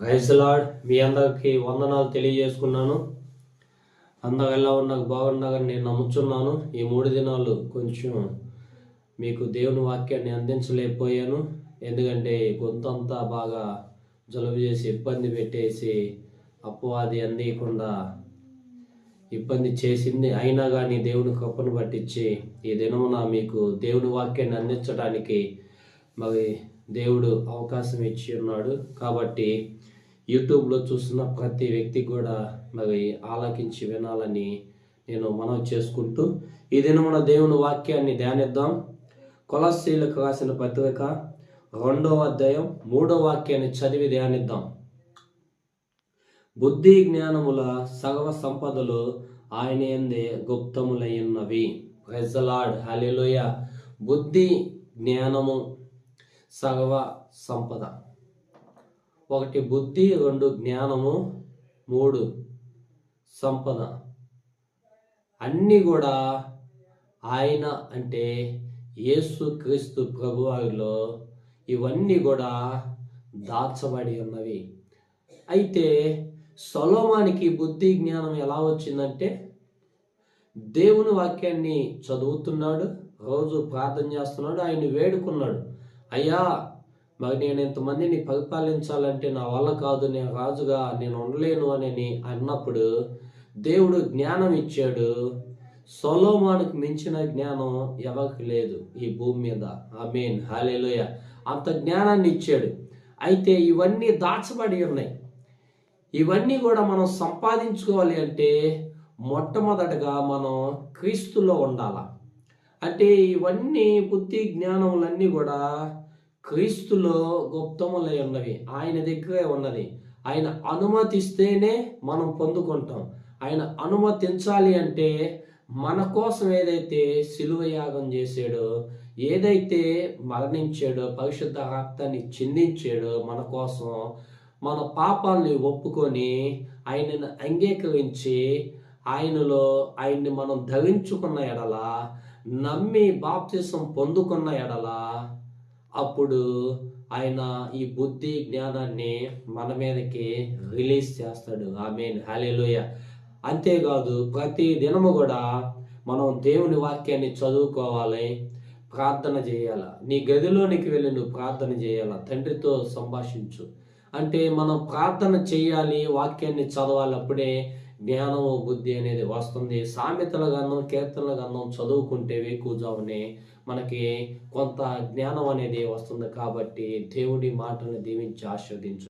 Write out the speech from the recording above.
Praise lord. మీ అందరికీ వందనాలు తెలియజేసుకున్నాను. అందరూ ఎలా ఉన్నారు, బాగున్నారని నేను నమ్ముచున్నాను. ఈ 3 దినాలు కొంచెం మీకు దేవుని వాక్యాన్ని అందించలేకపోయాను. ఎందుకంటే గొంతంతా బాగా జలుబు చేసి ఇబ్బంది పెట్టేసి అపవాది అందియకుండా ఇబ్బంది చేసింది. అయినా కానీ దేవుని కృపను పట్టించి ఈ దినమున మీకు దేవుని వాక్యాన్ని అందించడానికి మరి దేవుడు అవకాశం ఇచ్చి ఉన్నాడు. కాబట్టి యూట్యూబ్లో చూస్తున్న ప్రతి వ్యక్తికి కూడా మరి ఆలకించి వినాలని నేను మనవి చేసుకుంటూ ఈ దినమున దేవుని వాక్యాన్ని ధ్యానిద్దాం. కొలస్సీలకు రాసిన పత్రిక 2వ అధ్యాయం 3వ వాక్యాన్ని చదివి ధ్యానిద్దాం. బుద్ధి జ్ఞానముల సర్వ సంపదలు ఆయన యందే గుప్తములయ్యున్నవి. ప్రైజ్ ది లార్డ్, హల్లెలూయా. బుద్ధి జ్ఞానము సర్వ సంపద. 1 బుద్ధి, 2 జ్ఞానము, 3 సంపద. అన్నీ కూడా ఆయన అంటే యేసు క్రీస్తు ప్రభువారిలో ఇవన్నీ కూడా దాచబడి ఉన్నవి. అయితే సొలొమోనుకి బుద్ధి జ్ఞానం ఎలా వచ్చిందంటే దేవుని వాక్యాన్ని చదువుతున్నాడు, రోజు ప్రార్థన చేస్తున్నాడు, ఆయన వేడుకున్నాడు, అయ్యా మరి నేను ఇంతమందిని పరిపాలించాలంటే నా వల్ల కాదు, నేను రాజుగా నేను ఉండలేను అని అన్నప్పుడు దేవుడు జ్ఞానం ఇచ్చాడు. సొలొమోనుకు మించిన జ్ఞానం ఎవరికి లేదు ఈ భూమి మీద. ఆమేన్, హల్లెలూయా. అంత జ్ఞానాన్ని ఇచ్చాడు. అయితే ఇవన్నీ దాచబడి ఉన్నాయి. ఇవన్నీ కూడా మనం సంపాదించుకోవాలి అంటే మొట్టమొదటగా మనం క్రీస్తులో ఉండాల. అంటే ఇవన్నీ బుద్ధి జ్ఞానములన్నీ కూడా క్రీస్తులో గుప్తములై ఉన్నవి, ఆయన దగ్గరే ఉన్నది. ఆయన అనుమతిస్తేనే మనం పొందుకుంటాం. ఆయన అనుమతించాలి అంటే మన కోసం ఏదైతే సిలువ యాగం చేశాడో, ఏదైతే మరణించాడో, పరిశుద్ధ రక్తాన్ని చిందించాడో మన కోసం, మన పాపాలని ఒప్పుకొని ఆయనను అంగీకరించి ఆయన్ని మనం ధరించుకున్న ఎడల, నమ్మి బాప్తిసం పొందుకున్న ఎడల, అప్పుడు ఆయన ఈ బుద్ధి జ్ఞానాన్ని మన మీదకి రిలీజ్ చేస్తాడు. ఆమేన్, హల్లెలూయా. అంతేకాదు ప్రతి దినము కూడా మనం దేవుని వాక్యాన్ని చదువుకోవాలి, ప్రార్థన చేయాలి. నీ గదిలోనికి వెళ్ళి నువ్వు ప్రార్థన చేయాలి, తండ్రితో సంభాషించు. అంటే మనం ప్రార్థన చేయాలి, వాక్యాన్ని చదవాలి. అప్పుడే జ్ఞానము బుద్ధి అనేది వస్తుంది. సామెతల గ్రంథం, కీర్తనల గ్రంథం చదువుకుంటే వేకువజామునే మనకి కొంత జ్ఞానం అనేది వస్తుంది. కాబట్టి దేవుడి మాటను దీవించి ఆశీర్వదించు.